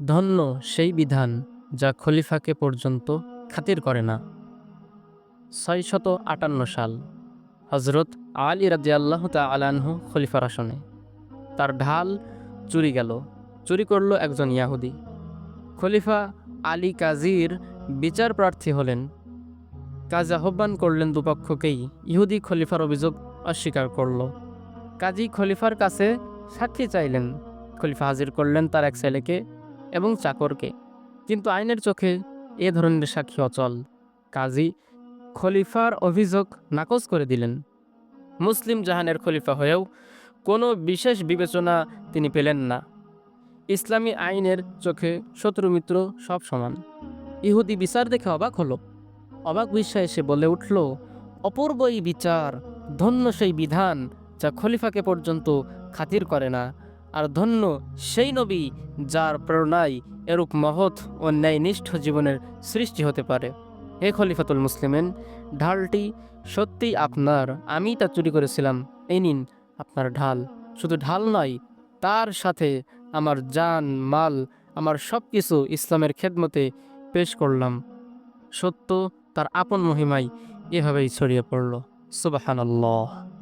ধন্য সেই বিধান যা খলিফাকে পর্যন্ত খাতির করে না। 658 সাল, হজরত আলী রাদিয়াল্লাহু তাআলা আনহু খলিফার আসনে। তার ঢাল চুরি গেল। চুরি করল একজন ইয়াহুদি। খলিফা আলী কাজীর বিচার প্রার্থী হলেন। কাজী আহ্বান করলেন দুপক্ষকেই। ইহুদি খলিফার অভিযোগ অস্বীকার করল। কাজী খলিফার কাছে সাক্ষী চাইলেন। খলিফা হাজির করলেন তার এক ছেলেকে এবং চাকরকে, কিন্তু আইনের চোখে এ ধরনের সাক্ষী অচল। কাজী খলিফার অভিযোগ নাকচ করে দিলেন। মুসলিম জাহানের খলিফা হয়েও কোনো বিশেষ বিবেচনা তিনি পেলেন না। ইসলামী আইনের চোখে শত্রু মিত্র সব সমান। ইহুদি বিচার দেখে অবাক হলো। অবাক বিস্ময়ে সে বলে উঠল, অপূর্ব এই বিচার! ধন্য সেই বিধান যা খলিফাকে পর্যন্ত খাতির করে না, আর ধন্য সেই নবী যার প্রেরণায় এরূপ মহৎ ও ন্যায়নিষ্ঠ জীবনের সৃষ্টি হতে পারে। হে খলিফাতুল মুসলিমিন, ঢালটি সত্যিই আপনার। আমি তা চুরি করেছিলাম। এই নিন আপনার ঢাল। শুধু ঢাল নয়, তার সাথে আমার জান, মাল, আমার সব কিছু ইসলামের খেদমতে পেশ করলাম। সত্য তার আপন মহিমায় এভাবেই ছড়িয়ে পড়ল। সুবহানাল্লাহ।